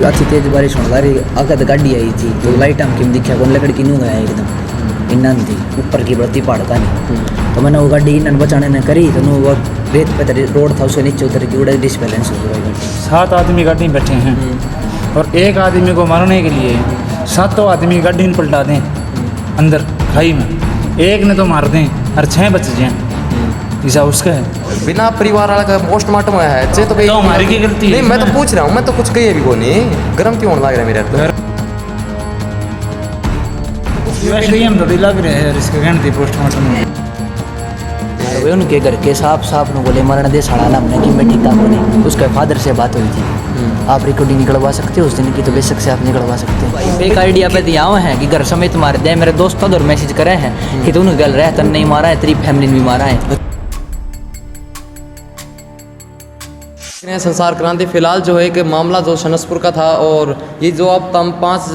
काफी तेज बारिश होने लगी, आगे गाड़ी आई थी तो लाइट हम किम दिखा कौन लकड़ी किनू गया एकदम इन्ना थी ऊपर की बढ़ती पहाड़ का नहीं। तो मैंने वो गाड़ी इन्ना बचाने ने करी तो वो रेत पे रोड था उसके नीचे उतर के उड़ा डिसबैलेंस हो गया। 7 आदमी गाड़ी में बैठे हैं और एक आदमी को मारने के लिए 7 आदमी गाड़ी में पलटा दें अंदर खाई में, एक ने तो मार दें और 6 बच जाएं, ऐसा उसका है। बिना परिवार वाला का पोस्टमार्टम हुआ है चे तो हमारी की गलती नहीं, मैं तो पूछ रहा हूँ, मैं तो कुछ कही भी को नहीं, गर्म क्यों होने लग रहा है मेरे वैसे हम थोड़ी लग रहे हैं इसके कहने थी पोस्टमार्टम में। तो उनके घर के साफ ने बोले मरण दे साड़ा ना हमने कि मैं ठीक काम नहीं। उसके फादर से बात हुई थी, आप रिकॉर्डिंग निकलवा सकते हो उस दिन की, तो बेशक से आप निकलवा सकते हो। भाई फेक आइडिया पे दिया हुआ है कि घर समेत मार दिया। मेरे दोस्तों और मैसेज करे हैं कि तू गल रहा है तन नहीं मारा है, तेरी फैमिली ने भी मारा है। संसार क्रांति फिलहाल जो है एक मामला जो शनसपुर का था, और ये जो आप तम 5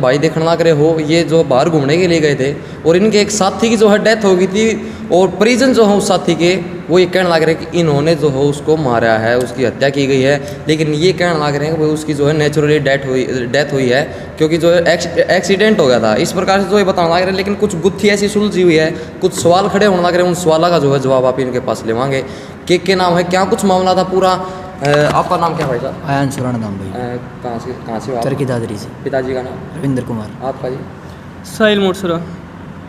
भाई देखने लग रहे हो, ये जो बाहर घूमने के लिए गए थे और इनके एक साथी की जो है डेथ हो गई थी, और परिजन जो है उस साथी के वो ये कहने लग रहे हैं कि इन्होंने जो है उसको मारा है, उसकी हत्या की गई है। लेकिन ये कहने लग रहे हैं कि उसकी जो है नेचुरली डेथ हुई है, क्योंकि जो है एक्सीडेंट हो गया था, इस प्रकार से जो ये बताने लग रहे हैं। लेकिन कुछ गुत्थी ऐसी सुलझी हुई है, कुछ सवाल खड़े होने लग रहे हैं, उन सवालों का जो है जवाब आप इनके पास लेवाएंगे। के नाम है, क्या कुछ मामला था पूरा। आपका नाम क्या भाई साहब? आयन सुराना नाम भाई। कहाँ से आप? चरखी दादरी से। पिताजी का नाम? रविंद्र कुमार। आपका जी? साहिल मोटसरा।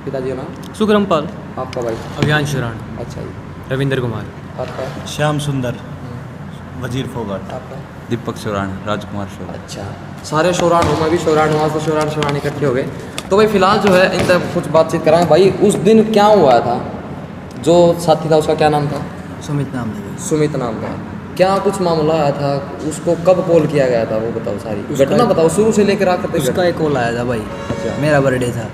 पिताजी का नाम? सुकरमपाल। आपका भाई? अभियान शुरान। अच्छा जी। रविंद्र कुमार। आपका? श्याम सुंदर, वजीर फोगाट। आपका? दीपक शोरान, राजकुमार शोरान। अच्छा, सारे शोरान हो, मैं भी शोरान हुआ, तो शोरान इकट्ठे हो गए। तो भाई फिलहाल जो है इन तक कुछ बातचीत कराएं। भाई उस दिन क्या हुआ था, जो साथी था उसका क्या नाम था? सुमित नाम था। सुमित नाम था। क्या कुछ मामला आया था, उसको कब कॉल किया गया था, वो बताओ, सारी घटना बताओ शुरू से लेकर आकर तक। उसका एक कॉल आया था भाई। अच्छा। मेरा बर्थडे था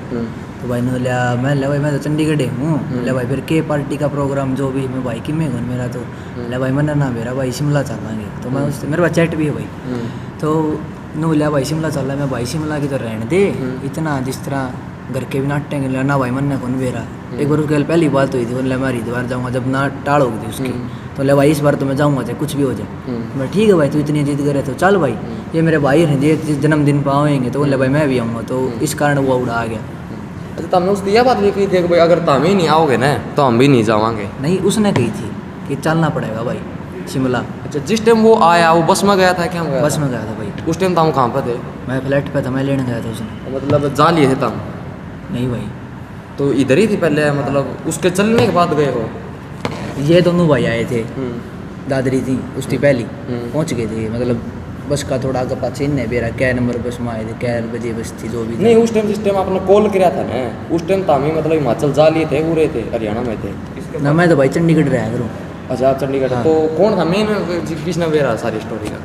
तो भाई ने लिया, मैं ले भाई मैं तो चंडीगढ़ हूँ, ले भाई फिर के पार्टी का प्रोग्राम जो भी मैं भाई कि मैं घूम मेरा तो ले भाई मैंने ना मेरा भाई शिमला चलेंगे। तो मैं उससे मेरे पास चैट भी है भाई। तो नो लिया भाई शिमला चल रहा है, मैं भाई शिमला की तो रहने दे इतना, जिस तरह घर के भी नाटे के ना भाई मन कौन बेरा। एक बार उसके पहली बात हुई थी, बोले मैं हरिद्वार जाऊँगा, जब ना टाड़ होगी थी उसकी, तो ले भाई इस बार तो मैं जाऊँगा चाहे कुछ भी हो जाए। मैं ठीक है भाई तू इतनी जिद करे तो चल भाई, ये मेरे भाई हैं ये जन्मदिन पर आएंगे, तो बोले भाई मैं भी आऊँगा। तो इस कारण वो उड़ा आ गया। अच्छा, तुमने उसकी यह बात लिखी थी कि भाई अगर तुम ही नहीं आओगे ना तो हम भी नहीं जावांगे? नहीं, उसने कही थी कि चलना पड़ेगा भाई शिमला। अच्छा, जिस टाइम वो आया वो बस में गया था क्या? गया बस में गया था भाई। उस टाइम तुम कहाँ पर थे? मैं फ्लैट पे था, मैं लेने गया था उसने। मतलब जा लिए थे तुम? नहीं भाई, तो इधर ही थी पहले, मतलब उसके चलने के बाद गए हो? ये दोनों भाई आए थे, दादरी थी उसकी पहली, पहुंच गए थे, मतलब बस का थोड़ा आगे पाछे इन बेरा क्या नंबर बस में आए थे, क्या बजे बस थी जो भी। नहीं, उस टाइम जिस टाइम आपने कॉल किया था ना, उस टाइम तामी मतलब हिमाचल जा लिए थे, उरे थे, हरियाणा में थे ना। मैं तो भाई चंडीगढ़ रहा करूँ। अच्छा, आप चंडीगढ़। हाँ। तो कौन था मेन किसने बेरा सारी स्टोरी का?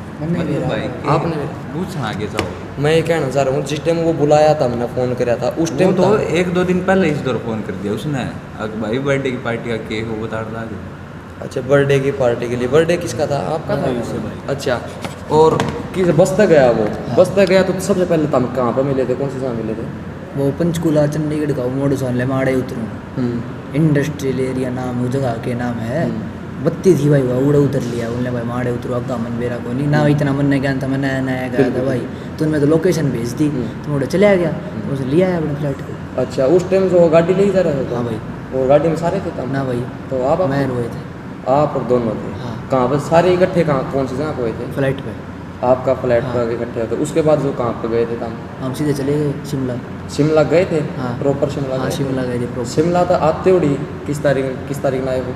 आपने पूछना आगे जाओ। मैं ये कहना चाह रहा हूँ, जिस टाइम वो बुलाया था, हमने फ़ोन किया था उस टाइम तो 1-2 दिन पहले इस दौर फोन कर दिया उसने, अब भाई बर्थडे की पार्टी का केक वो बता रहा है। अच्छा, बर्थडे की पार्टी के लिए। बर्थडे किसका था? आपका था? अच्छा, और किस बस तक गया वो? बस तक गया तो सबसे पहले तुम कहाँ पर मिले थे, कौन सी जगह मिले थे? वो पंचकूला चंडीगढ़ का मोड़ सोन माड़े उतरूँ, इंडस्ट्रियल एरिया नाम वो जगह के नाम है। बत्ती थी भाई, वह उड़ा उतर लिया उनने भाई, माड़े उतरो अग्गा मन बेरा को नहीं ना, इतना मन नहीं ज्ञान था, मैं नया नया गया था भाई। तो उनमें तो लोकेशन भेज दी, तो मोड़े चले गया, तो उसे लिया है अपने फ्लाइट को। अच्छा, उस टाइम जो गाड़ी ले जा रहे थे? हाँ भाई। वो गाड़ी में सारे थे तब? ना भाई, तो आप मैं रोए थे। आप और दोनों थे? हाँ। कहाँ पर सारे इकट्ठे, कहाँ कौन सी जगह पे हुए थे? फ्लाइट पे। आपका फ्लैट पर इकट्ठे होते, उसके बाद जो कहाँ पे गए थे तुम? हम सीधे चले गए शिमला। शिमला गए थे? हाँ। प्रॉपर शिमला? हाँ, शिमला गए थे प्रॉपर। शिमला तो आते उड़ी किस तारीख में आए वो?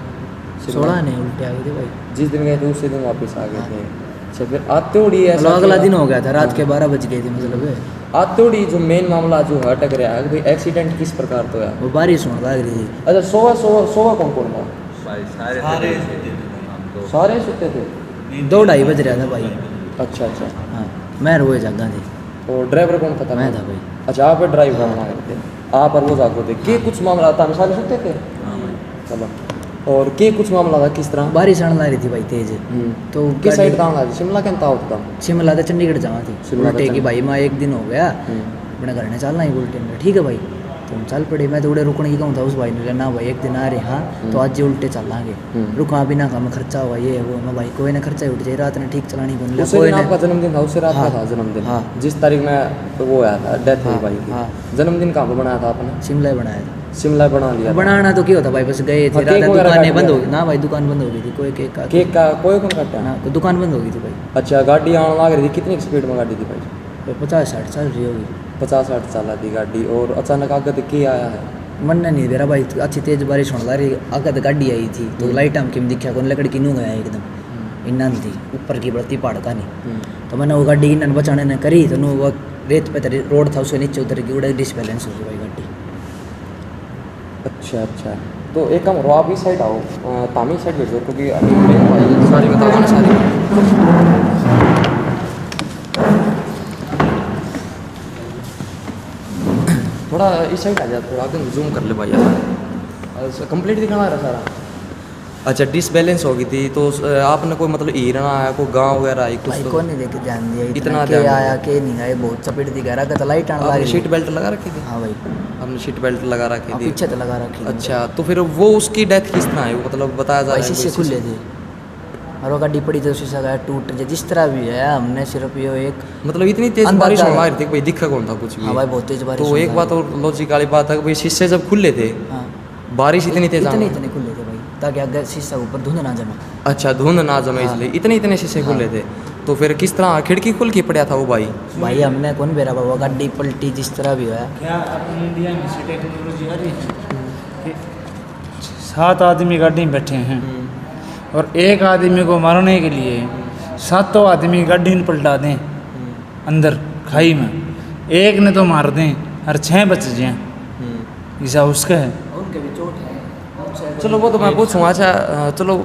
16 नहीं उल्टे आ गए थे भाई। जिस दिन गए थे उसी दिन वापस आ गए थे। अच्छा, फिर आते उड़ी मतलब अगला दिन हो गया था, रात के 12 बज गए थे मतलब। आते उड़ी जो मेन मामला जो है अटक रहा है, भाई एक्सीडेंट किस प्रकार तो है? वो बारिश होने लग रही थी। अच्छा, सोवा कौन कौन था? भाई सारे सुते थे? 2-2:30 बज रहा था भाई। अच्छा अच्छा। हाँ, मैं रोए जागा थे। और ड्राइवर कौन था? मैं था भाई। अच्छा, आप ड्राइव करना थे, आप और वो जागो थे। के कुछ मामला था, हम सारे सुते थे? चलो, और के कुछ मामला था किस तरह? बारिश आने लग रही थी भाई तेज। तो किस साइड था? शिमला के था होता? शिमला था, चंडीगढ़ जावा थी। शिमला उल्टे था की भाई माँ एक दिन हो गया अपने घर ने चलना ही उल्टे में, ठीक है भाई। तो हम चल पड़े। मैं तो उड़े रुकने की कहूँ था, उस भाई ने ना भाई एक दिन आ रहे हाँ तो आज ये उल्टे चल लाएंगे, रुका भी ना काम खर्चा हुआ ये वो। मैं भाई कोई ना खर्चा ही उठ जाए, रात ने ठीक चलानी बन लिया। उस दिन आपका जन्मदिन था, उससे रात का था जन्मदिन। हाँ। जिस तारीख में तो वो आया था, डेथ हुई भाई की। हाँ। जन्मदिन कहाँ पर बनाया था आपने? शिमला ही बनाया था। शिमला बना लिया था। बनाना तो क्या होता भाई, बस गए थे, हाँ, केक रात वगैरह दुकानें काट बंद लिया? हो गई ना भाई, दुकान बंद हो गई थी, कोई केक का केक का कोई कौन काटा? ना कोई दुकान बंद हो गई थी भाई। अच्छा, गाड़ी आने लग रही थी, कितनी स्पीड में गाड़ी थी भाई? 50-60 चल रही होगी। 50-60 चला थी गाड़ी, और अचानक आगे तो क्या आया है? मन नहीं दे रहा भाई, अच्छी तेज बारिश होने लग रही, आगे तो गाड़ी आई थी तो लाइट हम किम दिखा कौन लकड़ी की नू गया एकदम इन्ना थी ऊपर की बढ़ती पहाड़ का नहीं। तो मैंने वो गाड़ी इन्ना बचाने ने करी तो नू वो रेत पे रोड था उसके नीचे उतर की उड़े डिसबैलेंस हो गई भाई गाड़ी। अच्छा अच्छा, तो एक काम करो, आप इस साइड आओ, तामी साइड भेज दो, क्योंकि अभी मेरे भाई सारी बताओ ना सारी। थोड़ा इस साइड आ जा, थोड़ा आगे जूम कर ले भाई यार, कंप्लीट दिखाना रहा सारा। अच्छा, डिसबैलेंस हो गई थी तो आपने कोई मतलब ईरना आया, कोई गाँव वगैरह आई कुछ? भाई तो कौन नहीं देखे ध्यान दिया इतना इतना के ध्यान आया के नहीं आया, बहुत चपेट दिखा रहा था, लाइट आने आपने लगी। सीट बेल्ट लगा रखी थी? हाँ भाई, आपने सीट बेल्ट लगा रखी थी? पीछे तो लगा रखी थी। अच्छा, तो फिर वो उसकी डेथ किस तरह है, मतलब बताया जा भाई रहा है? शीशे खुले थे और वो गाड़ी पड़ी तो शीशा का टूट जाए, जिस तरह भी है। हमने सिर्फ ये एक मतलब इतनी तेज अंदाजा बारिश होने है। लगी थी, भाई दिखा कौन था कुछ भी? हाँ भाई बहुत तेज बारिश तो होने एक बात लगी। और लॉजिक वाली बात है कि भाई शीशे जब खुले थे, हाँ बारिश इतनी तेज इतने आना- इतने खुले थे भाई, ताकि अगर शीशा ऊपर धुंध ना जमा। अच्छा, धुंध ना जमे हाँ। इसलिए इतने इतने शीशे हाँ। खुले थे। तो फिर किस तरह खिड़की खुल के पड़ा था वो भाई? भाई हमने कौन बेरा बाबा, गाड़ी पलटी जिस तरह भी है। क्या अपनी इंडिया में से टेक्नोलॉजी आ रही है कि 7 आदमी गाड़ी में बैठे हैं और एक आदमी को मारने के लिए 7 आदमी गाड़ी में पलटा दें अंदर खाई में, एक ने तो मार दें और 6 बच जाएं, ऐसा उसका है। उनके भी चोट है। चलो वो तो मैं पूछूंगा। अच्छा चलो,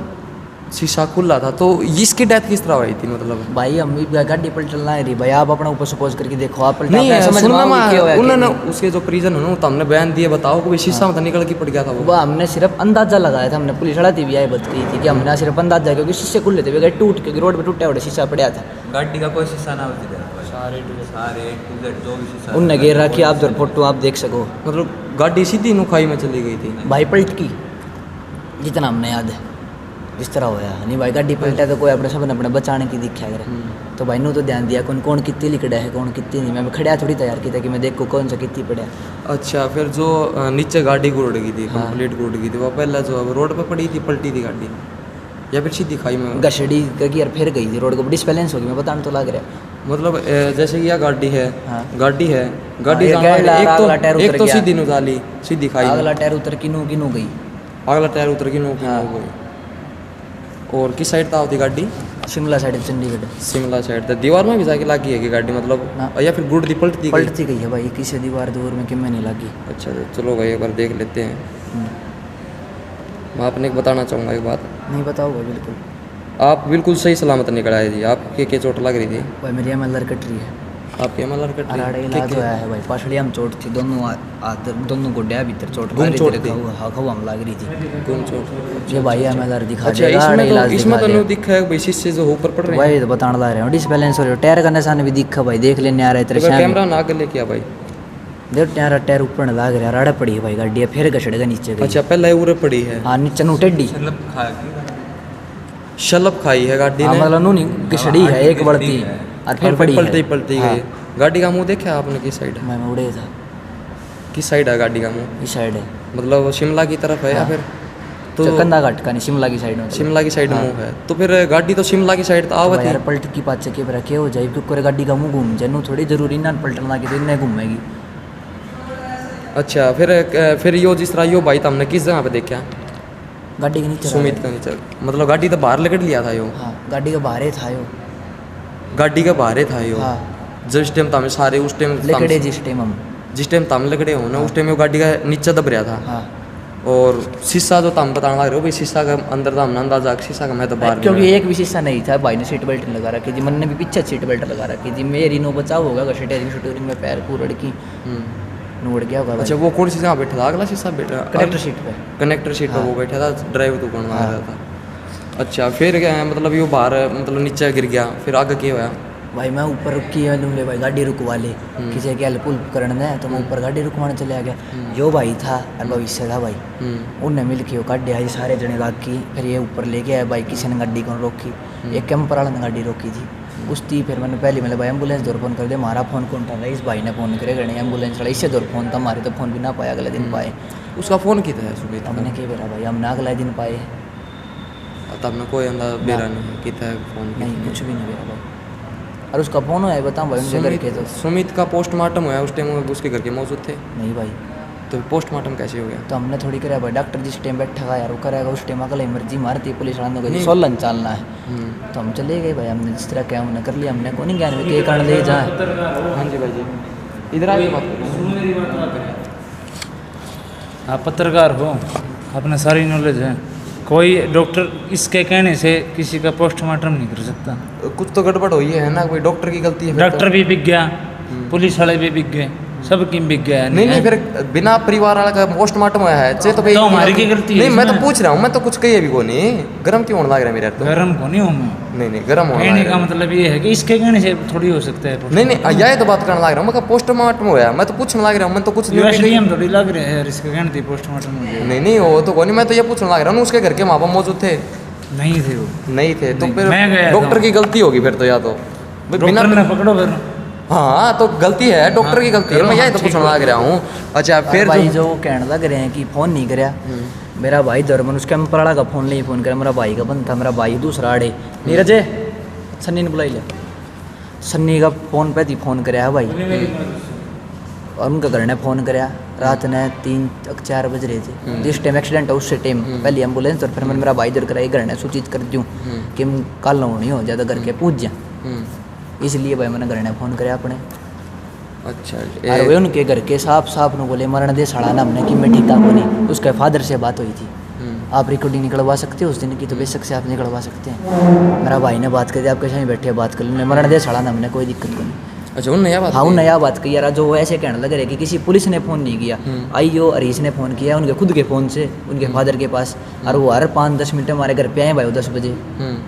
शीशा खुला था तो इसकी डेथ किस तरह हुई थी मतलब? भाई हम भी गाड़ी पलटना है रही भाई, आप अपना ऊपर सपोज करके देखो, आप पलटा नहीं अपना समझ सुनना में आओगे क्या होया, क्या उन्होंने नहीं। उसके जो परिजन है ना, तो हमने बयान दिए, बताओ कि भाई शीशा मतलब निकल के पड़ गया था वो। वो हमने सिर्फ अंदाजा लगाया था, हमने पुलिस लड़ाती भी आई बच गई थी कि हमने सिर्फ अंदाजा, क्योंकि शीशे खुले थे, गाड़ी टूट क्योंकि रोड पे टूटा हुआ शीशा पड़ा था। गाड़ी का कोई शीशा ना होती है, सारे टू जेड जो भी शीशा उनने घेर रखी, आप जब फोटो आप देख सको। मतलब गाड़ी सीधी नुखाई में चली गई थी? भाई पलट की जितना हमने याद है जिस तरह होया नहीं भाई, गाड़ी पलटा तो कोई अपने सब अपने बचाने की दिखा करे। तो भाई ने तो ध्यान दिया कौन कौन कितनी लिखड़ा है कौन कितनी नहीं, मैं खड़ा थोड़ी तैयार की था कि मैं देखो कौन सा कितनी पड़ा। अच्छा, फिर जो नीचे गाड़ी गुड़ गई थी, हाँ। कंप्लीट गुड़ गई थी, वो पहले जो अब रोड पे पड़ी थी, पलटी थी गाड़ी, या फिर सीधी खाई में? घसड़ी का गियर फिर गई थी, रोड को डिसबैलेंस हो गई, मैं बताने तो लग रहा। मतलब जैसे कि यह गाड़ी है, हाँ। गाड़ी है, गाड़ी ये जाना है, अगला टायर एक उतर तो गया। सीधी नुजाली, सीधी खाई में, अगला टायर उतर किनू किनू गई। अगला टायर उतर के नो हाँ। हो गई। और किस साइड था होती गाड़ी? शिमला साइड चंडीगढ़ शिमला साइड था। दीवार में भी जाके लगी है कि गाड़ी मतलब, ना। या फिर गुड़ दी पलटती गई? पलटती गई है भाई, किसी दीवार दूर में किमें नहीं लगी। अच्छा तो चलो भाई एक बार देख लेते हैं। मैं आपने एक बताना चाहूँगा एक बात, नहीं बताओ भाई बिल्कुल। आप बिल्कुल सही सलामत निकल आए जी। आपके क्या चोट लग रही थी? भाई मेरी एमएलआर कट रही है, आपके एमएलआर कट अराड़े इलाज हुआ है भाई, पाछड़िया में चोट थी, दोनों हाथ दोनों गोड्या भीतर चोट गुम चोट थी? हवा में लग रही थी। कौन चोट? ये भाई एमएलआर दिखा अच्छा, देगा, इसमें इलाज तो इसमें दिखा तो दे। नहीं दिखा है भाई, शीशे जो ऊपर पड़ रहे हैं। भाई तो बताने लग रहे हैं डिसबैलेंस हो रही है, टायर का निशान भी दिखा भाई, देख लेने आ रहे तेरे तो सामने। कैमरा ना आगे लेके आ भाई। देख टायर ऊपर न लग रहा, राड़ा पड़ी है भाई गाड़ी, फिर घसड़ेगा नीचे गई। अच्छा, पहले उरे पड़ी है, हाँ नीचे नु टेढ़ी, मतलब खा शलप खाई है गाड़ी हाँ ने, मतलब नु नहीं घसड़ी है आगे एक गिरती बढ़ती है। और फिर पड़ी पलटी है। पलटी हाँ, गई। गाड़ी का मुंह देखा आपने? किस साइड है? मैं उड़े था, किस साइड है गाड़ी का मुंह? इस साइड है मतलब शिमला की तरफ है या हाँ। फिर? तो तो कंधा घाट का नहीं, शिमला की साइड में। शिमला की साइड हाँ। मुंह है, तो फिर गाड़ी तो शिमला की साइड तो तो आवत भाई यार ही। पलट की पाचे के रखे हो जाए, क्योंकि गाड़ी का मुंह घूम जाए, नु थोड़ी जरूरी ना पलटना की तो इन्हें घूमेगी। अच्छा, फिर यो जिस तरह यो भाई तो हमने किस जगह पे देखा? गाड़ी के नीचे सुमित का नीचे, मतलब गाड़ी तो बाहर लकड़ लिया था यो, हाँ गाड़ी के बाहर था यो। गाड़ी के बाहर था यो। हाँ जिस टाइम तामे सारे उस टाइम लकड़े जिस टाइम हम। जिस टाइम ताम लकड़े हो ना, उस टाइम वो गाड़ी का नीचे दब रहा था। हाँ और शीशा जो ताम बताने लग रहे हो भाई, शीशा का अंदर था, हमने अंदाजा शीशा का मैं तो बाहर क्योंकि एक भी शीशा नहीं था, भाई ने सीट बेल्ट नहीं लगा रखी थी, मन ने भी पीछे सीट बेल्ट लगा रखी थी, मेरी नो बचाव होगा स्टेयरिंग शूटरिंग में पैर पूरड़ की नोड़ गया होगा। अच्छा, वो कौन सी जगह बैठा था? अगला शीशा बैठा, कनेक्टर सीट पे। कनेक्टर सीट पर हाँ। वो बैठा था, ड्राइव तो करवा हाँ। रहा था। अच्छा, फिर क्या है मतलब यो बाहर मतलब नीचे गिर गया, फिर आगे क्या हुआ? भाई मैं ऊपर रुकी है लूँगे भाई गाड़ी रुकवा ले किसी के हेल्प उल्प करना है तो मैं ऊपर गाड़ी रुकवाने चले आ गया जो भाई था और भविष्य था भाई उनने मिल के वो गाड़ी आई सारे जने लाग की फिर ये ऊपर लेके आए भाई किसी ने गाड़ी कौन रोकी एक कैंपर वाला ने गाड़ी रोकी थी उसकी फिर मैंने पहले मतलब भाई एम्बुलेंस दौर फ़ोन कर दिया हमारा फ़ोन कौन था इस भाई ने फ़ोन करे गए एम्बुलेंस वाला इससे दौर फ़ोन था हमारे तो फ़ोन भी ना पाया अगले दिन पाए उसका फ़ोन कितना है सुबह हमने क्या बेरा भाई हम ना अगले दिन पाए तब में कोई अंदर बेरा नहीं कितना है फ़ोन नहीं कुछ भी नहीं बेरा भाई और उसका फ़ोन है बताऊँ भाई उनके घर के तो सुमित का पोस्टमार्टम हुआ उस टाइम उसके घर के मौजूद थे नहीं भाई तो पोस्टमार्टम कैसे हो गया तो हमने थोड़ी कराया भाई डॉक्टर जिस टाइम बैठा था यार वो करेगा उस टाइम अगले मर्जी मारती पुलिस वालों को सोलन चालना है तो हम चले गए भाई हमने जिस तरह क्या हमने कर लिया हमने को नहीं ज्ञान में के कारण ले जाए हाँ जी भाई जी इधर आइए बात आप पत्रकार हो, अपना सारी नॉलेज है, कोई डॉक्टर इसके कहने से किसी का पोस्टमार्टम नहीं कर सकता। कुछ तो गड़बड़ हुई है ना कोई डॉक्टर की गलती है फिर डॉक्टर भी बिक गया, पुलिस वाले भी बिक गए, सब की बिक गया। नहीं नहीं फिर बिना परिवार वाला का पोस्टमार्टम हुआ है चे तो भाई तो हमारी की गलती है नहीं मैं तो इसमें। पूछ रहा हूँ मैं तो कुछ कही अभी को नहीं गरम क्यों होने लग रहा है मेरे यार तो गरम को नहीं हूँ मैं, नहीं नहीं गरम होने कहने लग का रहा है। मतलब ये है कि इसके कहने से थोड़ी हो सकता है। नहीं नहीं यही तो बात करने लग रहा हूँ मैं पोस्टमार्टम हुआ है मैं तो पूछने लग रहा हूँ मैं तो कुछ एसडीएम थोड़ी लग रहे हैं इसके कहने थी पोस्टमार्टम हो गया। नहीं नहीं वो तो कोई नहीं मैं तो ये पूछने लग रहा हूँ उसके घर के माँ बाप मौजूद थे नहीं थे वो, नहीं थे तो नहीं, फिर मैं गया था। डॉक्टर की गलती होगी फिर तो या तो डॉक्टर ने पकड़ो फिर। हाँ तो गलती है डॉक्टर की गलती है मैं यही तो पूछने लग रहा हूँ। अच्छा फिर भाई जो कहने लग रहे हैं कि फ़ोन नहीं कराया मेरा भाई दरमन उसके अम्पराड़ा का फ़ोन नहीं फ़ोन करा मेरा भाई का बंद था मेरा भाई दूसरा आड़े नीरज सन्नी ने बुलाई लिया सन्नी का फ़ोन पे थी फ़ोन कराया भाई और उनका घर ने फ़ोन कराया रात ने 3-4 बज रहे थे जिस टाइम एक्सीडेंट है उससे टाइम पहले एम्बुलेंस और फिर मैंने मेरा भाई इधर कराई घर ने सूचित कर दूँ कि कल नहीं हो ज़्यादा करके पूछ जाए इसलिए भाई मैंने घर ने फ़ोन कराया अपने अच्छा और वे उनके घर के साफ ने बोले मरण दे सड़ाना हमने कि मैं ठीका को नहीं उसके फादर से बात हुई थी आप रिकॉर्डिंग निकलवा सकते हो उस दिन की तो बेशक से आप निकलवा सकते हैं मेरा भाई ने बात कर दी आपके साथ बैठे बात कर ली मरण दे सड़ाना हमने कोई दिक्कत को नहीं। अच्छा उन नया बात हाँ उन नया बात कही यार जो वो ऐसे कहने लग रहे कि किसी पुलिस ने फ़ोन नहीं किया आईओ हरीश ने फ़ोन किया उनके खुद के फ़ोन से उनके फादर के पास और वो हर 5-10 मिनट हमारे घर पे आए भाई 10 बजे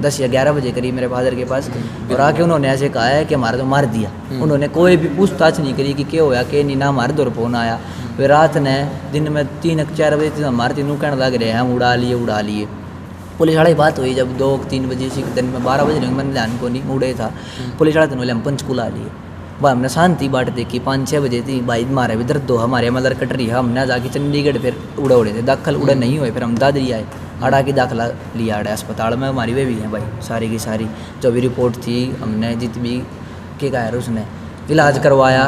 10 या 11 बजे करीब मेरे फादर के पास और आके उन्होंने ऐसे कहा है कि हमारा तो मार दिया उन्होंने कोई भी पूछताछ नहीं करी कि क्या होया कि नहीं ना हमारे दौर फ़ोन आया फिर रात ने दिन में 3-4 बजे हमारे तीनों कहने लग रहे हैं हम उड़ा लिए पुलिस वाला ही बात हुई जब 2-3 बजे से दिन में 12 बजे मैंने ध्यान को नहीं उड़े था पुलिस वाला दिन बोले हम पंचकुला लिए भाई हमने शांति बाट देखी 5-6 बजे थी भाई मारे भी दर्द हो हमारे मदर कट रही है हमने जाके चंडीगढ़ फिर उड़े थे दाखिल उड़े नहीं हुए फिर हम दादरी आए अड़ा की दाखिला लिया अड़ा अस्पताल में हमारी वे भी हैं भाई सारी की सारी जो भी रिपोर्ट थी हमने जितनी के कहा है उसने इलाज करवाया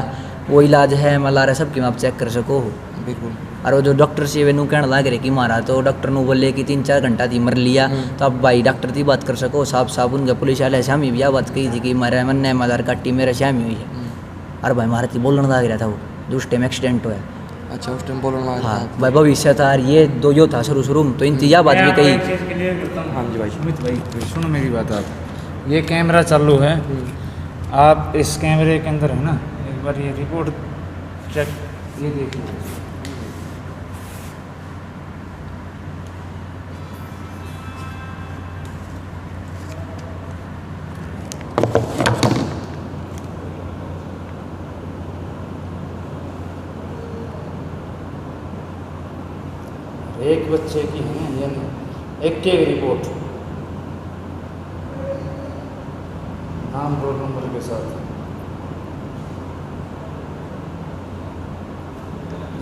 वो इलाज है मला सबकी आप चेक कर सको बिल्कुल और वो जो डॉक्टर से वेनू कहने लग रहे कि मारा तो डॉक्टर ने बोले कि 3-4 घंटा थी मर लिया तो अब भाई डॉक्टर की बात कर सको साफ उनके पुलिस वाले श्यामी भी बात कही थी कि मरे मन मदार काटी मेरे श्यामी हुई है और भाई मारा थी बोलने लग रहा था वो जो उस टाइम एक्सीडेंट हुआ अच्छा उस टाइम बोलना हाँ भाई भविष्य था ये दो यो था शुरू में तो इनकी यह बात भी कही हाँ जी भाई सुमित भाई सुनो मेरी बात आप ये कैमरा चालू है आप इस कैमरे के अंदर है ना एक बार ये रिपोर्ट चेक ये देखिए एक बच्चे की है यानी एक रिपोर्ट नाम रोल नंबर के साथ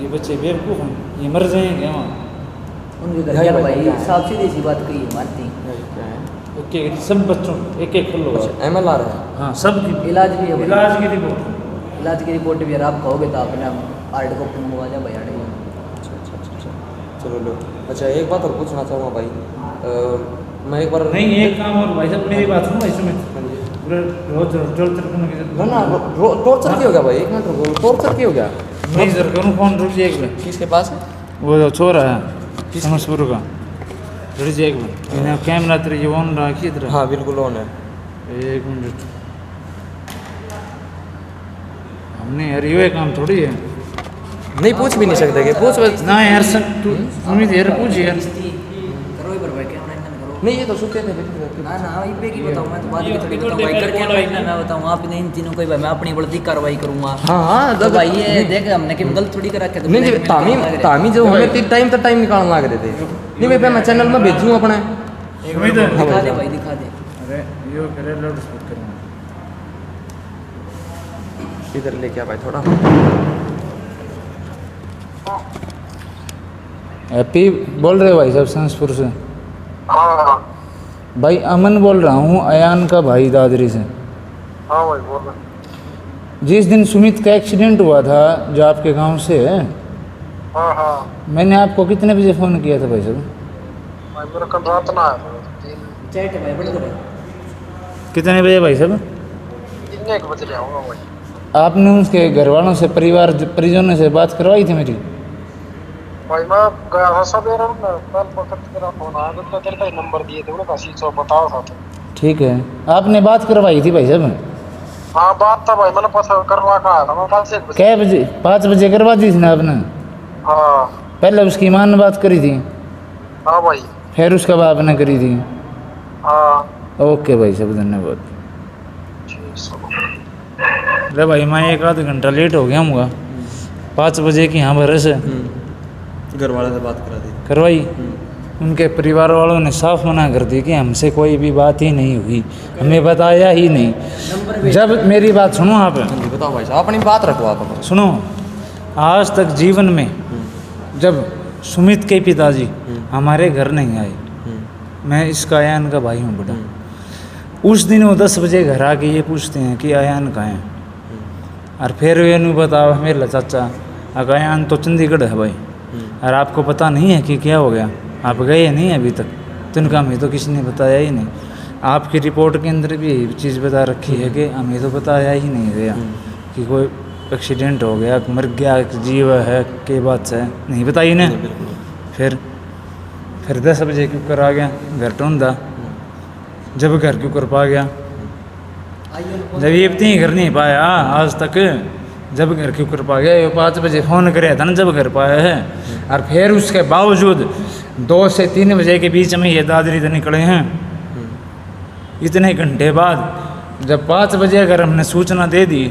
ये बच्चे बेवकूफ़ हैं ये मर जाएंगे वहाँ उनके घर के भाई साफ सीधी सी बात कही मारती एक सब बच्चों एक खुल होगा MLR है हाँ सब की इलाज भी है भाई। इलाज की रिपोर्ट इलाज की रिपोर्ट भी अगर आप कहोगे तो आपने हार्ड कॉपी मंगवा जाए भाई हार्ड चलो लो अच्छा एक बात और पूछना चाहूँगा भाई मैं एक बार नहीं एक काम और भाई साहब मेरी बात सुनो भाई सुमित पूरा रोज टॉर्चर करने की ना ना टॉर्चर क्यों हो गया भाई एक मिनट रुको टॉर्चर क्यों हो गया नहीं सर करूँ फोन रुक जाए एक मिनट किसके पास है वो जो छोरा है समझपुर का रुक जाए एक मिनट कैमरा तेरे ये ऑन रखिए तेरा हाँ बिल्कुल ऑन है एक मिनट हमने यार ये काम थोड़ी है नहीं पूछ भी नहीं सकते कि पूछ ना यार सर तू सुमित यार पूछ यार नहीं ये तो सूखे थे ना ना भाई पे की बताऊं मैं तो बाद में थोड़ी बताऊं भाई करके भाई मैं बताऊं आपने इन तीनों को भाई मैं अपनी गलती कार्रवाई करूंगा। हाँ तो भाई ये देख हमने कि गलत थोड़ी करा के नहीं तामी जो हमें टाइम निकालना लग रहे थे नहीं भाई मैं चैनल में भेजूँ अपने दिखा दे भाई दिखा दे। अरे यो करे लाउड स्पीकर में इधर लेके आ भाई थोड़ा। हैप्पी बोल रहे हो भाई साहब संसपुर से? हाँ भाई अमन बोल रहा हूँ अयान का भाई दादरी से। हाँ भाई बोल रहे। जिस दिन सुमित का एक्सीडेंट हुआ था जो आपके गांव से है, हाँ हाँ मैंने आपको कितने बजे फ़ोन किया था भाई साहब? भाई मेरा कल रात ना आया था। चैट है भाई बड़ा बड़ा कितने बजे भाई साहब? 1 बजे ले आऊँगा भाई। आपने उसके घर वालों से परिजनों से बात करवाई थी मेरी? भाई मैं गया था सवेरे में कल वक्त मेरा फोन आया तो तेरे का ही नंबर दिए थे उन्होंने कहा सौ बताओ था तो। ठीक है, आपने बात करवाई थी भाई साहब? हाँ बात था भाई मैंने पता करवा के आया था मैं 5 बजे। कै बजे? 5 बजे करवा दी थी ना आपने? हाँ पहले उसकी माँ ने बात करी थी, हाँ भाई फिर उसका बाप ने करी थी। हाँ ओके भाई साहब धन्यवाद। ठीक अरे भाई मैं 1 आध घंटा लेट हो गया हूँ। 5 बजे की यहाँ भरस घर वाले से बात करा दी करवाई, उनके परिवार वालों ने साफ मना कर दी कि हमसे कोई भी बात ही नहीं हुई, हमें बताया ही नहीं। जब मेरी बात सुनो आप, बताओ भाई साहब अपनी बात रखो आप सुनो, आज तक जीवन में जब सुमित के पिताजी हमारे घर नहीं आए, मैं इसका अयान का भाई हूँ बेटा, उस दिन वो 10 बजे घर आके ये पूछते हैं कि अयान कहाँ है, और फिर ये नहीं बताओ मेरा चाचा अयान तो चंडीगढ़ है भाई, और आपको पता नहीं है कि क्या हो गया, आप गए नहीं अभी तक, तो इनका हमें तो किसी ने बताया ही नहीं। आपकी रिपोर्ट के अंदर भी यही चीज़ बता रखी है कि हमें तो बताया ही नहीं गया कि कोई एक्सीडेंट हो गया, मर गया, जीव है के बात है नहीं बताई ना। फिर 10 बजे क्यों कर आ गया घर टूंढा, जब घर क्यों कर पा गया, जब ये इतनी घर नहीं पाया आज तक, जब घर क्यों कर पा गया, ये 5 बजे फ़ोन कराया था ना जब घर पाया है, और फिर उसके बावजूद 2 से 3 बजे के बीच में ये दादरी से निकले हैं। इतने घंटे बाद जब 5 बजे अगर हमने सूचना दे दी,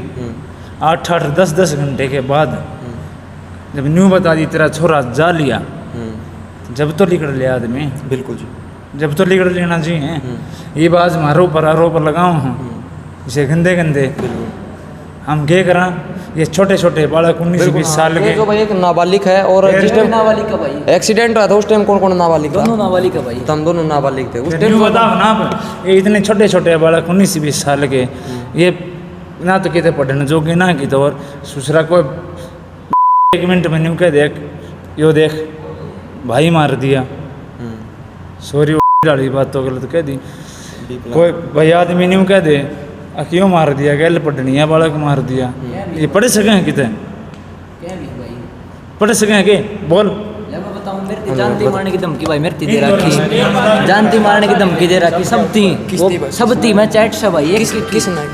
8-8 10-10 घंटे के बाद जब न्यू बता दी तेरा छोरा जा लिया, जब तो निकल लिया आदमी, बिल्कुल जी जब तो निकल लेना चाहिए। ये बात मारो पर आरोप लगाओ हम इसे गंदे गंदे, हम क्या करा, ये छोटे छोटे बालक 19-20 साल के, जो भाई एक नाबालिग है और जिस टाइम नाबालिग का भाई एक्सीडेंट हुआ था उस टाइम कौन कौन नाबालिग था? दोनों नाबालिग का भाई, हम दोनों नाबालिग थे उस न्यू टाइम। बताओ ना आप, ये इतने छोटे छोटे बालक 19-20 साल के, ये ना तो कहते पढ़ने जोगे ना की, तो और दूसरा कोई 1 मिनट में न्यू कह देख यो देख भाई मार दिया, सॉरी वाली बात तो गलत कह दी, कोई भाई आदमी न्यू कह दे क्यों मार दिया, गैल पढ़नी है बालक मार दिया, ये पढ़ सके कितने क्या भी भाई पढ़ सके के बोल। ले मैं बताऊं, मेरी जानती मारने की धमकी भाई मेरी दे रखी, जानती मारने की धमकी दे रखी, सब थी मैं चैट से भाई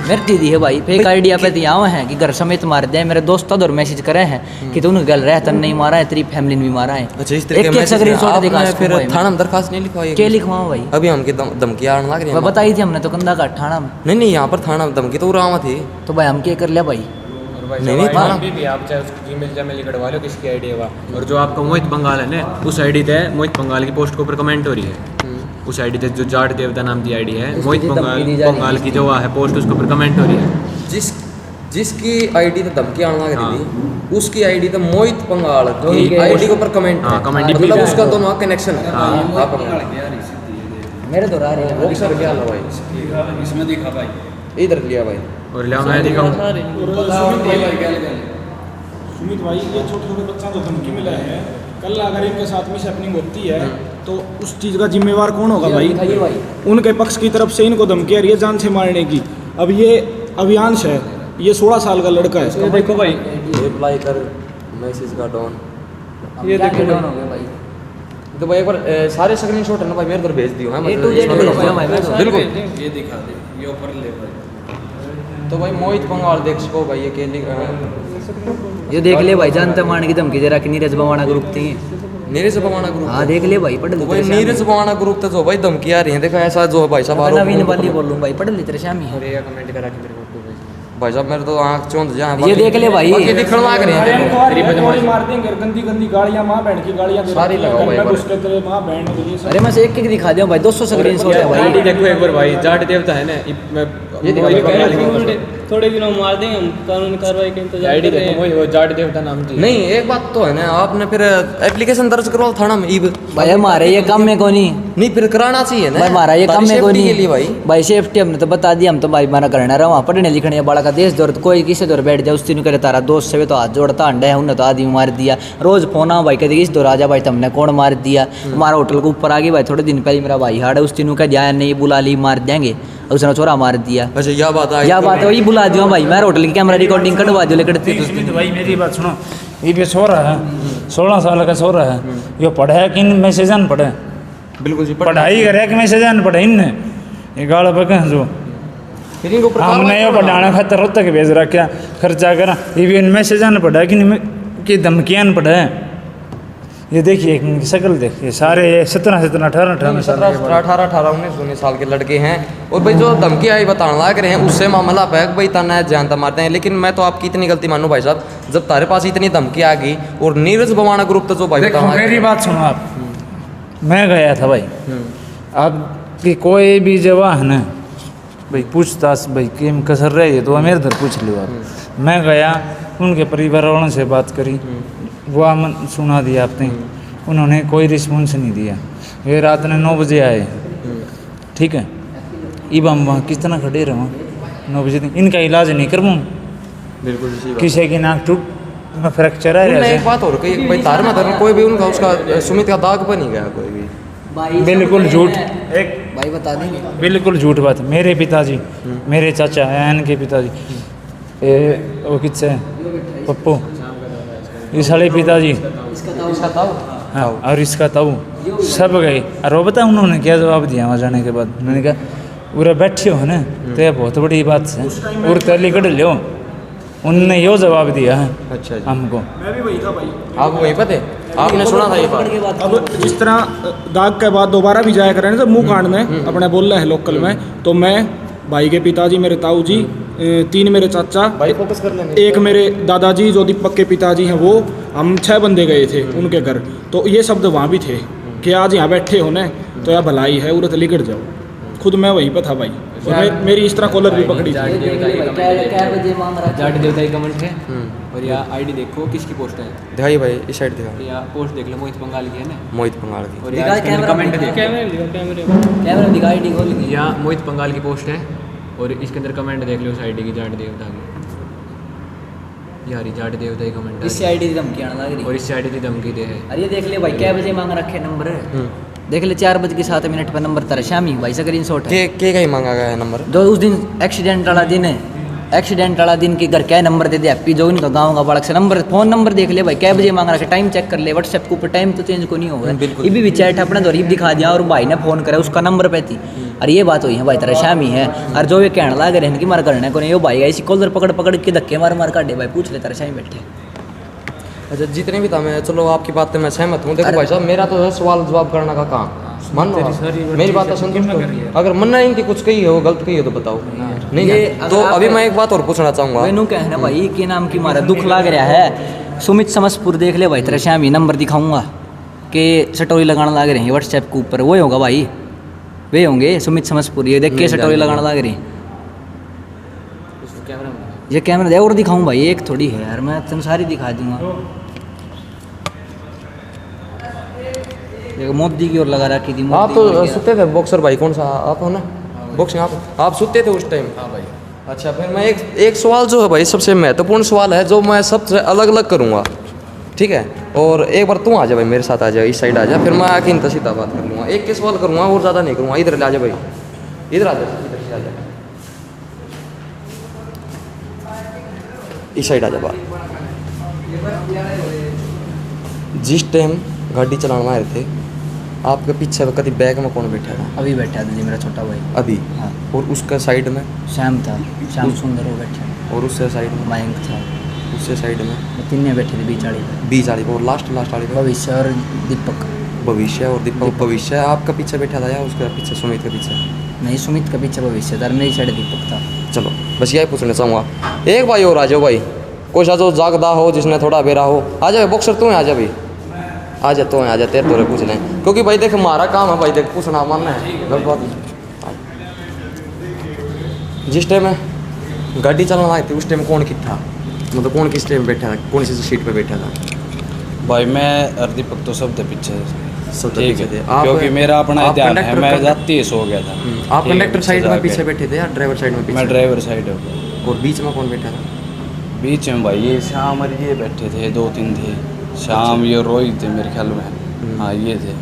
मेरी दी है भाई, फेक आइडिया पे दिया हुआ है कि घर समेत मार दिया, मेरे दोस्त और मैसेज करे हैं कि तूने गल रहा तन नहीं मारा है, तेरी फैमिली ने भी मारा है। अच्छा इस तरीके एक स्क्रीनशॉट दिखा, फिर थाना में दरखास्त नहीं लिखवाई? क्या लिखवाऊं भाई, अभी हमकी धमकियाँ आने लग रही मैं है। बताई थी हमने तो कंधा का थाना में, नहीं यहाँ पर थाना में धमकी तो उरावा थी। तो भाई हम क्या कर लिया भाई, नहीं थाना भी आप चाहे उसकी ईमेल जमेल कटवा लो किसकी आईडी है, और जो आपका मोहित बंगाल है ना, उस आईडी पे मोहित बंगाल की पोस्ट के ऊपर कमेंट हो रही है, उस आईडी पे जो जाट देवता नाम की आईडी है, मोहित बंगाल की जो है पोस्ट उसके ऊपर कमेंट हो रही है। जिसकी आईडी तो धमकी आने लग रही थी, उसकी आईडी तो मोहित बंगाल की आईडी के ऊपर कमेंट, मतलब उसका दोनों कनेक्शन है। मेरे तो रहा रहे वो सर क्या लो भाई, इसमें दिखा भाई, इधर लिया भाई, और ले मैं दिखाऊं। सुमित भाई ये छोटे छोटे बच्चा जो धमकी मिला है, कल अगर इनके साथ में हैपनिंग होती है तो उस चीज़ का जिम्मेवार कौन होगा भाई? उनके पक्ष की तरफ से इनको धमकी आ रही है जान से मारने की। अब ये अभियांश है, ये 16 साल का लड़का है। ये देखो भाई, रिप्लाई कर मैसेज का डॉन, ये देखो डाउन हो गया भाई, तो भाई एक बार सारे स्क्रीनशॉट है ना भाई मेरे तरफ भेज दियो है, A to Z भेज दिया भाई मैं तो। बिल्कुल। ये दिखा दे, ये ऊपर ले भाई, तो भाई मोहित बंगाल देख सको भाई, ये ये देख ले भाई, जानता मारने की धमकी दे रहा कि नीरज बवाना ग्रुप थी, नीरज बवाना ग्रुप हाँ देख ले भाई, पढ़ तो ली भाई तेरे नीरज बवाना ग्रुप तो जो भाई धमकी आ रही है, देखो ऐसा जो है भाई साहब शामी। नवीन आरोप- वाली बोल लूँ भाई, पढ़ ली तेरे शामी है। और ये कमेंट करा के मेरे को तो भाई साहब मेरे तो आँख चौंध जा ये देख ले भाई। बाकी दिखण लाग रहे हैं देखो। तेरी बदमाशी मार देंगे, गंदी गंदी गालियां, माँ बहन की गालियां दे सारी रखी हैं, लगाओ भाई, घर में बड़े। घुस के तेरे माँ बहन के लिए सब। अरे मैं से एक दिखा दिया भाई, 200 स्क्रीन शॉट है आईडी भाई। देखो एक बार भाई, जाट देवता है ना ये देखो, वही ये कह थोड़े दिनों मार देंगे हम, कानूनी कार्रवाई के इंतजार आईडी कर रहे देखो हैं। वही वो जाट देवता नाम की नहीं एक बात तो है ना, आपने फिर एप्लीकेशन दर्ज करवाओ थाना में ईब भाई हमारे ये काम में कौन नहीं नहीं फिर कराना चाहिए ना भाई, हमारा ये काम तारी में कोई safety नहीं के लिए भाई भाई सेफ्टी हमने तो बता दिया, हम तो भाई मना करना रहा वहाँ पढ़ने लिखने बाड़ा का देश दौर, कोई किसी दौर बैठ जाए उस दिन करे तारा दोस्त से तो हाथ जोड़ता अंडा है, उन्हें तो आदमी मार दिया। रोज फोन आओ भाई कहते इस दौर आ जा भाई, तुमने कौन मार दिया, हमारा होटल के ऊपर आ गई भाई, थोड़े दिन पहले मेरा भाई हाड़ है, उस दिन कह दिया नहीं बुला ली मार देंगे, उसने छोरा मार दिया। अच्छा यह बात आई या बात वही बुला दियो भाई, मैं होटल की कैमरा रिकॉर्डिंग कटवा दियो लेकर तो भाई मेरी बात सुनो, ये भी सो रहा है, 16 साल का सो रहा है, ये पढ़ा है कि मैसेज न पढ़े, बिल्कुल जी पढ़ाई करे कि मैसेज न पढ़े, इनने ये गाल पके जो फिर इनको ऊपर हमने ये पढ़ाना खातर रोज तक भेज रखा, खर्चा करा, ये भी मैसेज न पढ़ा कि धमकियाँ न पढ़े। ये देखिए इनकी शक्ल देखिए, सारे 17 18 साल के 18 19 साल के लड़के हैं, और भाई जो धमकी आई बताने लाग रहे हैं उससे मामला पे भाई तना जानता मारते हैं। लेकिन मैं तो आपकी इतनी गलती मानू भाई साहब, जब तारे पास इतनी धमकी आ गई और नीरज बवाना ग्रुप तो जो भाई देखो बताना मेरी बात सुनो आप, मैं गया था भाई, अब कि कोई भी जवाह है ना भाई पूछताछ भाई केम कसर रही है तो मेरे इधर पूछ लो आप। मैं गया उनके परिवार वालों से बात करी, वो अमन सुना दिया आपने, उन्होंने कोई रिस्पॉन्स नहीं दिया। ये रात ने 9 बजे आए, ठीक है, अब हम वहाँ किस तरह खड़े रहो 9 बजे तक, इनका इलाज नहीं करवाऊँ, बिल्कुल जी किसी की नाक टूट में फ्रैक्चर है उनने एक ऐसे। बात और कही भाई तार में धर्म कोई भी उनका उसका सुमित का दाग पर नहीं गया कोई भी। बिल्कुल झूठ, एक भाई बता देंगे बिल्कुल झूठ बात। मेरे पिताजी, मेरे चाचा एन के पिताजी, वो किससे पप्पू, ये साले पिताजी, इसका ताऊ हाँ, और इसका ताऊ सब गए। और वो बता उन्होंने क्या जवाब दिया वहाँ जाने के बाद, उन्होंने कहा उरे बैठे हो ना तो ये बहुत बड़ी बात है, और तली कट लो, उनने यो जवाब दिया है अच्छा जी। हमको। मैं भी वही था भाई। आप वहीं पर थे, आपने सुना था ये बात? अब जिस तरह दाग के बाद दोबारा भी जाया करें ना, जब मुंह काटने अपने बोल रहे हैं लोकल में, तो मैं, भाई के पिताजी मेरे ताऊ जी, 3 मेरे चाचा, भाई फोकस कर लेने। एक मेरे दादाजी जो दीपक के पिताजी हैं वो, हम 6 बंदे गए थे उनके घर। तो ये शब्द वहाँ भी थे कि आज यहाँ बैठे हो ना तो यह भलाई है, उरत लिकट जाओ। खुद मैं वहीं पर था भाई, और मेरी इस तरह कॉलर भी पकड़ी थी। जाट देवता की कमेंट है, और या आईडी देखो किसकी पोस्ट है, दिखाइए भाई इस साइड दिखा, या पोस्ट देख लो, मोहित बंगाल की है ना, मोहित पंगाल की। और या इसके अंदर कमेंट देखो, कैमरा दिखा आईडी खोल के। या मोहित बंगाल की पोस्ट है, और इसके अंदर कमेंट देख लो उस आईडी की, जाट देवता की, यार ये जाट देवता की कमेंट इससे आईडी की धमकी आने लग रही। और इससे आईडी की धमकी दे है। अरे ये देख ले भाई, क्या बजे मांग रखे नंबर, देख ले 4:07 पर नंबर तेरा शामी भाई, स्क्रीन शॉट है के कहीं मांगा गया है नंबर? जो उस दिन एक्सीडेंट वाला दिन है, एक्सीडेंट वाला दिन के घर क्या नंबर दे दे हैप्पी, जो इनका गाँव का बालक से नंबर, फोन नंबर देख ले भाई, क्या बजे मांग रखे, टाइम चेक कर ले व्हाट्सएप के ऊपर, टाइम तो चेंज को नहीं होगा। बिल्कुल। ये भी चैट अपने दौर दिखा दिया, और भाई ने फोन करा उसका नंबर पे थी, और ये बात हुई है भाई तेरा शामी है। और जो ये कहने लग रहे हैं कि मार करने को नहीं, वो भाई ऐसी कॉलर पकड़ पकड़ के धक्के मार मार काटे भाई, पूछ ले तेरा शामी बैठे। अच्छा जितने भी था मैं, चलो आपकी बात से मैं सहमत हूँ। देखो भाई साहब मेरा तो है सवाल जवाब करने का काम, मान लो आप। मेरी बात तो संतुष्ट हो, अगर मन नहीं इनकी कुछ कही हो गलत कही हो तो बताओ, नहीं ये ना? अगर तो आप- अभी मैं एक बात और पूछना चाहूँगा। मैनू कहना भाई के नाम की मारा दुख लाग रहा है, सुमित समसपुर देख ले भाई तेरा शामी, नंबर दिखाऊंगा कि स्टोरी लगाने लग रहे हैं व्हाट्सएप के ऊपर, वो होगा भाई, वे होंगे सुमित समसपुर, ये देख के स्टोरी लगाने लग रहे हैं। उसको कैमरा में ये कैमरा दे और दिखाऊं भाई, एक थोड़ी है यार, मैं तुम सारी दिखा दूंगा। देखो मोदी की ओर लगा रखी थी, आप मोदी तो बोल गया। सुते थे बॉक्सर भाई, कौन सा आप हो ना बॉक्सिंग, आप सुते थे उस टाइम? हाँ भाई। अच्छा फिर मैं एक सवाल जो है भाई सबसे महत्वपूर्ण सवाल है, जो मैं सबसे अलग अलग करूँगा, ठीक है? और एक बार तू आ जा भाई मेरे साथ, आ जा इस साइड आ जा, फिर मैं आके इन सीधा बात कर लूँगा। एक के सवाल करूँगा और ज़्यादा नहीं करूँगा। इधर आ जा भाई, इधर आ जा, इधर से आ जा, इस साइड आ जा बात। जिस टाइम गाड़ी चलाना आए थे, आपके पीछे कभी बैग में कौन बैठा था? अभी बैठा था जी मेरा छोटा भाई। अभी? हाँ। और उसका साइड में? श्याम था, श्याम सुंदर वो बैठा, और उससे साइड में? मयंक था। उससे साइड में तीन बैठे थे बीच वाली पे। बीच वाली पे और लास्ट वाली पे भविष्य और दीपक। भविष्य और दीपक। भविष्य आपका पीछे बैठा था या उसका पीछे सुमित के पीछे? नहीं, सुमित का पीछे भविष्य था, मेरी साइड दीपक था। चलो बस यही पूछना चाहूँगा। एक भाई और आ जाओ भाई, कोई सा जो जागदा हो जिसने थोड़ा बेरा हो, आ जाओ बॉक्सर तू है, आ जा भाई, आ जा तो आ जा, तेरे तोरे पूछ लें, क्योंकि भाई देख हमारा काम है भाई, देख पूछना मानना है गलत बात नहीं। जिस टाइम में गाड़ी चलाना आई थी उस टाइम कौन कितना, मतलब कौन किस टाइम बैठा था, कौन सी सीट पे बैठा था? भाई मैं और दीपक तो सब थे पीछे, सब ठीक पीछे है, थे। आप- क्योंकि मेरा अपना आप ध्यान है, कंडक्टर मैं का- जाती ही सो गया था। आप ठीक है, कंडक्टर साइड में जाके। पीछे बैठे थे या ड्राइवर साइड में पीछे? मैं ड्राइवर साइड हूँ। और बीच में कौन बैठा था? बीच में भाई ये श्याम और ये बैठे थे, 2-3 थे, श्याम ये रोहित थे मेरे ख्याल में, हाँ ये थे,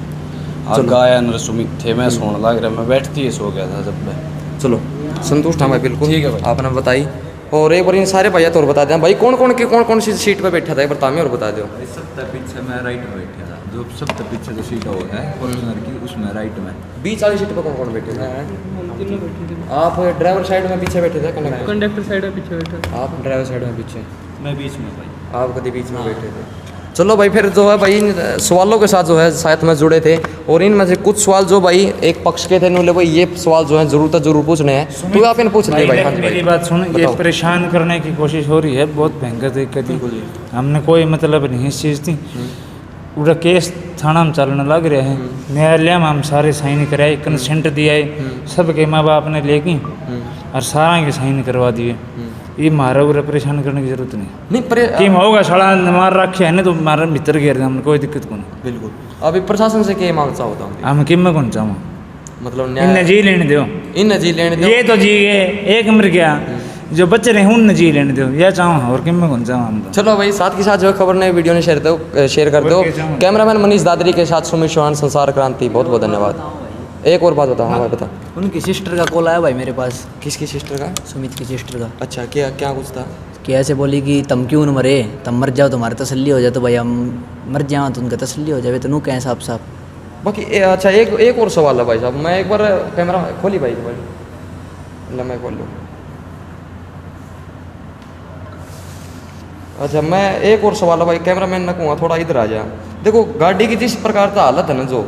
और गायन और सुमित थे। मैं सोने लग रहा, मैं बैठती ही सो गया था जब मैं। चलो संतुष्ट हूँ मैं बिल्कुल, ठीक है भाई। आपने बताई। और एक बार इन सारे भैया तो और बता दें भाई, कौन कौन सी सीट पे बैठा था, एक बार तामी और बता दो। सबसे पीछे मैं राइट में बैठा था, जो सबसे पीछे जो सीट हो है फॉर्च्यूनर की, उसमें राइट में। बीच वाली सीट पे कौन कौन बैठे थे? हम तीनों बैठे थे। आप ड्राइवर साइड में पीछे बैठे थे, कंडक्टर? कंडक्टर साइड में पीछे बैठा था। आप ड्राइवर साइड में पीछे, मैं बीच में भाई। आप कभी बीच में बैठे थे। चलो भाई, फिर जो है भाई इन सवालों के साथ जो है साथ में जुड़े थे, और इनमें से कुछ सवाल जो भाई एक पक्ष के थे, उन्होंने भाई ये सवाल जो है जरूर पूछने हैं, तो आप इन पूछ लिए भाई। हाँ जी मेरी भाई, बात सुन, ये बताओ। परेशान करने की कोशिश हो रही है, बहुत भयंकर दिक्कत है। हमने कोई मतलब नहीं इस चीज़ की, पूरा केस थाना में चलने लग रहा है, न्यायालय में हम सारे साइन कराए, कंसेंट दिया है, सबके माँ बाप ने लेके और सारा के साइन करवा दिए। ये मारा उरा परेशान करने की जरूरत नहीं। नहीं कि होगा साला मार रखे है ना, तो मारा भीतर गिर हमने कोई दिक्कत को नहीं। बिल्कुल। अभी प्रशासन से क्या मांग चाहता हूँ, हम कि मैं कौन चाहूँ, मतलब इन्हें जी लेने दो, इन जी लेने दो। ये तो जी गए, एक मर गया, जो बच्चे रहे उन जी लेने दो, यह चाहूँ और कि मैं कौन चाहूँ हम तो। चलो भाई, साथ के साथ जो है खबर ने वीडियो ने शेयर कर दो। कैमरामैन मनीष दादरी के साथ सुमित चौहान, संसार क्रांति, बहुत बहुत धन्यवाद। एक और बात बताओ। हाँ भाई बता। उनकी सिस्टर का कॉल आया भाई मेरे पास, किसकी सिस्टर का? सुमित की सिस्टर का। अच्छा, क्या क्या कुछ था? कि ऐसे बोली कि तुम क्यों न मरे, तुम मर जाओ तुम्हारा तसल्ली हो जाए, तो भाई हम मर जाओ तो उनका तसल्ली हो जाए, तो नू कहें साफ साफ। बाकी अच्छा एक और सवाल है भाई साहब, मैं एक बार कैमरा खोली भाई, मैं खोल लूँ। अच्छा, मैं एक और सवाल है भाई, कैमरामैन ने कहूँगा थोड़ा इधर आ जा। देखो गाड़ी की जिस प्रकार का हालत है ना, जो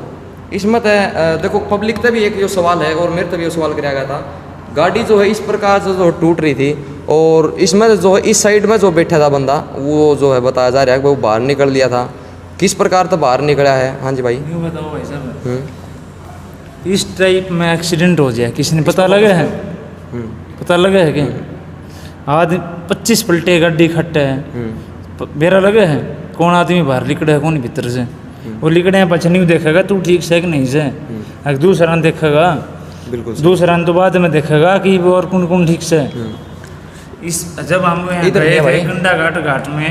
इसमें तो देखो पब्लिक से भी एक जो सवाल है और मेरे से भी सवाल कराया गया था, गाड़ी जो है इस प्रकार से जो टूट रही थी, और इसमें जो है इस साइड में जो बैठा था बंदा, वो जो है बताया जा रहा है कि वो बाहर निकल लिया था, किस प्रकार से बाहर निकला है? हाँ जी भाई। यूँ बताओ भाई साहब, इस टाइप में एक्सीडेंट हो जाए, किसी ने पता लगा है? पता लगा है कि आदमी 25 पलटे गाड़ी खट्टा है, बेरा लगा है कौन आदमी बाहर लिकड़ा है कौन भीतर से, वो लिकड़े हैं पछ नहीं देखेगा तू ठीक से कि नहीं से, अगर दूसरा ने देखेगा, बिल्कुल दूसरा ने तो बाद में देखेगा कि वो और कौन कौन ठीक से। इस जब हम यहाँ इधर गए है थे भाई। गंडा घाट में,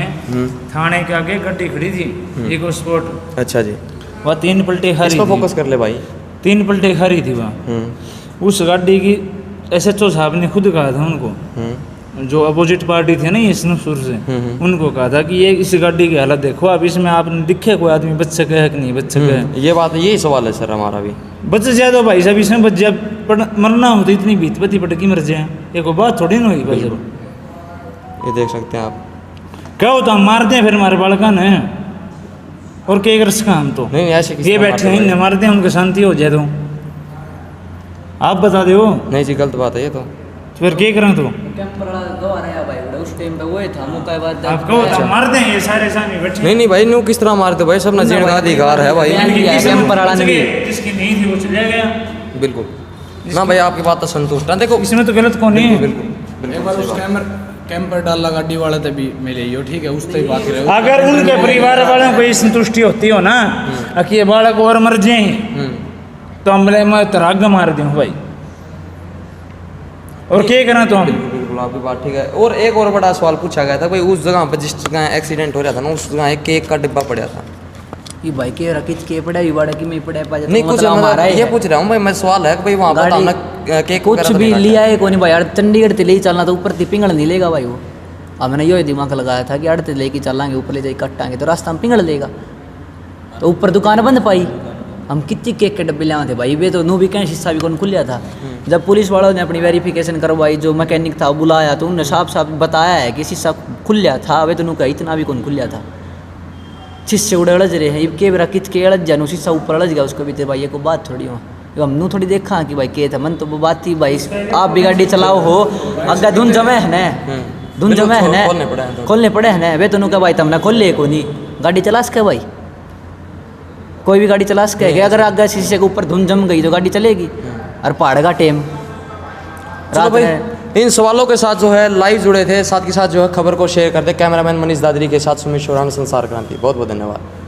थाने के आगे गड्डी खड़ी थी, एक स्पॉट, अच्छा जी, वह 3 पलटे खा इस रही पर थी, फोकस कर ले भाई। 3 पलटे खा रही थी वहाँ। उस गाड़ी की SHO साहब ने खुद कहा था उनको, जो अपोजिट पार्टी थे ना ये सुर से, उनको कहा था कि ये इस गाड़ी की हालत देखो, अब इसमें आपने दिखे कोई आदमी बच सके है कि नहीं बच सके है। ये बात, यही सवाल है सर हमारा भी। बच जाए तो भाई साहब इसमें बच जाए, पर मरना हो तो इतनी बीत पति पटकी मर जाए, ये कोई बात थोड़ी ना हुई भाई साहब। ये देख सकते हैं आप। क्या होता हम मारते हैं फिर हमारे बालका ने, और क्या कर सका हम तो, नहीं ऐसे किसी ये को बैठे मारते हैं इन्हें मारते हैं, उनकी शांति हो जाए तो आप बता दो। नहीं जी, गलत बात है ये तो। फिर क्या करें तो कैंप पर दो आ रहा है भाई, उस टाइम पे वो था मुका बाद आप कहो तो मार दें, ये सारे सामने बैठे नहीं भाई, न्यू किस तरह मारते भाई, सब ना जीने का अधिकार है भाई। कैंप पर आना नहीं, जिसकी नहीं थी वो चला गया। बिल्कुल ना भाई, आपकी बात तो संतुष्ट है। देखो इसमें तो गलत कौन है? बिल्कुल एक बार उस कैंपर डाला गाड़ी वाले तभी मिले हो, ठीक है, उससे बात रहे। अगर उनके परिवार वालों को ये संतुष्टि होती हो ना कि ये बालक और मर जाए, तो हमले मैं तराग मार दूँ भाई, और क्या करें तो हम। बिल्कुल आपकी बात ठीक है। और एक और बड़ा सवाल पूछा गया था भाई, उस जगह पर जिस जगह एक्सीडेंट हो रहा था ना, उस जगह एक केक का डिब्बा पड़ा था। ये भाई के रखित के पड़ा ये बड़ा कि मैं पड़ा पाजा, नहीं कुछ हमारा ये पूछ रहा हूँ भाई मैं, सवाल है कि भाई वहाँ पर गाड़ी- हमने केक कुछ वगैरह तो भी नहीं लिया है कोई नहीं भाई, यार चंडीगढ़ से ले ही चलना, तो ऊपर से पिंगल नहीं लेगा भाई वो। अब मैंने यो दिमाग लगाया था कि अड़ते लेके चलांगे, ऊपर ले जाए कटांगे तो रास्ता में पिंगल लेगा, तो ऊपर दुकान बंद पाई, हम कितनी केक के डब्बे ले आए थे भाई, वे तो नू भी कहीं शीशा भी कौन खुलिया था। जब पुलिस वालों ने अपनी वेरिफिकेशन करवाई, जो मैकेनिक था वो बुलाया, तो उन्होंने साफ साफ बताया है कि शीशा खुलिया था। वे तो नू कहीं इतना भी कौन खुलिया था, शीशे उड़े अड़ज रहे हैं, के बेरा किच के अड़ज जानू शीशा ऊपर अड़ज गया उसको भी थे भाई। ये को बात थोड़ी हो, हम नू थोड़ी देखा कि भाई के था, मन तो वो बात थी भाई आप भी गाड़ी चलाओ हो, अगर धुन जमे है न, धुन जमे है न, खोलने पड़े है न। वे तो नू का भाई तुमने खोल ले को नहीं गाड़ी चला सके भाई, कोई भी गाड़ी चला सके। अगर आगे शीशे के ऊपर धुन जम गई तो गाड़ी चलेगी। और पहाड़ का टेम चलो भाई, इन सवालों के साथ जो है लाइव जुड़े थे, साथ के साथ जो है खबर को शेयर करते। कैमरामैन मनीष दादरी के साथ सुमित शोरान, संसार क्रांति। बहुत बहुत धन्यवाद।